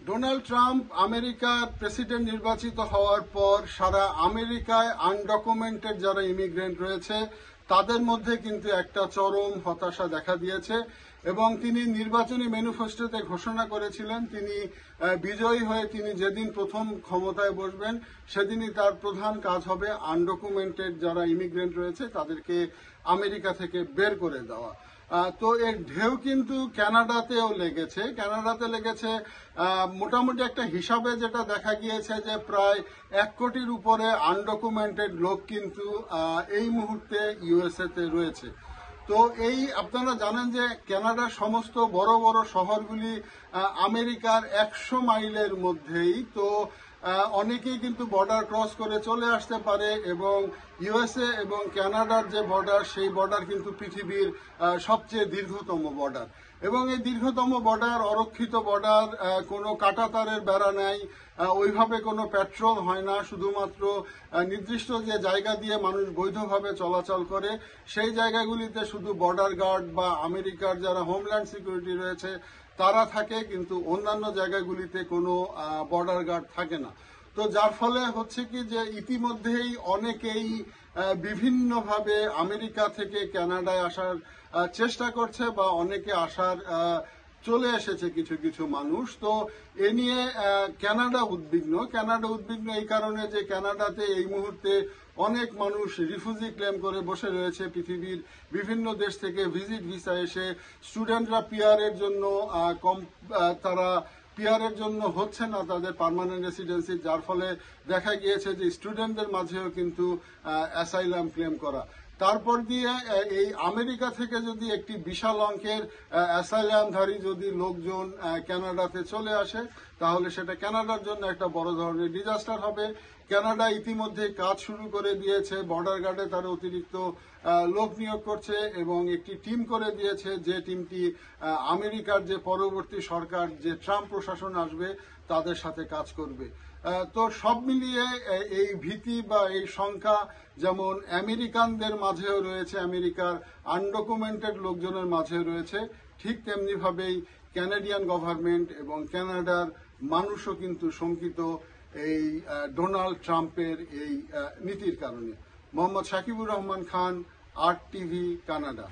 Donald Trump আমেরিকার president নির্বাচিত হওয়ার পর সারা আমেরিকায় আনডকুমেন্টেড যারা ইমিগ্রেন্ট রয়েছে তাদের মধ্যে কিন্তু একটা চরম হতাশা দেখা দিয়েছে এবং তিনি নির্বাচনী ম্যানিফেস্টোতে ঘোষণা করেছিলেন তিনি বিজয়ী হয়ে তিনি যেদিন প্রথম ক্ষমতায় বসবেন সেদিনই তার প্রধান কাজ হবে আনডকুমেন্টেড যারা ইমিগ্রেন্ট রয়েছে তাদেরকে আমেরিকা থেকে বের করে দেওয়া। তো এর ঢেউ কিন্তু কানাডাতেও লেগেছে মোটামুটি একটা হিসাবে যেটা দেখা গিয়েছে যে প্রায় 1 কোটির উপরে আনডকুমেন্টেড লোক কিন্তু এই মুহূর্তে ইউএসএ তে রয়েছে। তো আপনারা জানেন যে কানাডার সমস্ত বড় বড় শহরগুলি আমেরিকার 100 মাইলের মধ্যেই। তো অনেকেই কিন্তু বর্ডার ক্রস করে চলে আসতে পারে এবং ইউএসএ এবং কানাডার যে বর্ডার সেই বর্ডার কিন্তু পৃথিবীর সবচেয়ে দীর্ঘতম বর্ডার এবং এই দীর্ঘতম বর্ডার অরক্ষিত বর্ডার, কোনো কাঁটাতারের বেড়া নেই, ওইভাবে কোনো পেট্রোল হয় না, শুধুমাত্র নির্দিষ্ট যে জায়গা দিয়ে মানুষ বৈধভাবে চলাচল করে সেই জায়গাগুলিতে শুধু বর্ডার গার্ড বা আমেরিকার যারা হোমল্যান্ড সিকিউরিটি রয়েছে তারা থাকে, কিন্তু অন্যান্য জায়গাগুলিতে কোনো বর্ডার গার্ড থাকে না। তো যার ফলে হচ্ছে কি যে ইতিমধ্যেই অনেকেই বিভিন্নভাবে আমেরিকা থেকে কানাডায় আসার চেষ্টা করছে বা অনেকে আসার চলে এসেছে কিছু কিছু মানুষ। তো এ নিয়ে কানাডা উদ্বিগ্ন এই কারণে যে কানাডাতে এই মুহূর্তে অনেক মানুষ রিফিউজি ক্লেম করে বসে রয়েছে পৃথিবীর বিভিন্ন দেশ থেকে ভিজিট ভিসা এসে। স্টুডেন্টরা পিআরের জন্য তারা পিআরের জন্য হচ্ছে না তাদের পার্মানেন্ট রেসিডেন্সি, যার ফলে দেখা গিয়েছে যে স্টুডেন্টদের মাঝেও কিন্তু অ্যাসাইলাম ক্লেম করা। তারপর দিয়ে এই আমেরিকা থেকে যদি একটি বিশাল অঙ্কের অ্যাসাইলামধারী যদি লোকজন কানাডাতে চলে আসে তাহলে সেটা কানাডার জন্য একটা বড় ধরনের ডিজাস্টার হবে। কানাডা ইতিমধ্যে কাজ শুরু করে দিয়েছে, বর্ডার গার্ডে তারা অতিরিক্ত লোক নিয়োগ করছে এবং একটি টিম করে দিয়েছে যে টিমটি আমেরিকার যে পরবর্তী সরকার যে ট্রাম্প প্রশাসন আসবে তাদের সাথে কাজ করবে। তো সব মিলিয়ে এই ভীতি বা এই শঙ্কা যেমন আমেরিকানদের মাঝেও রয়েছে, আমেরিকার আনডকুমেন্টেড লোকজনের মাঝেও রয়েছে, ঠিক তেমনি ভাবেই ক্যানাডিয়ান গভর্নমেন্ট এবং কানাডার মানুষও কিন্তু শঙ্কিত এই ডোনাল্ড ট্রাম্পের এই নীতির কারণে। Mohammad শাকিবুর Rahman Khan, RTV, Canada.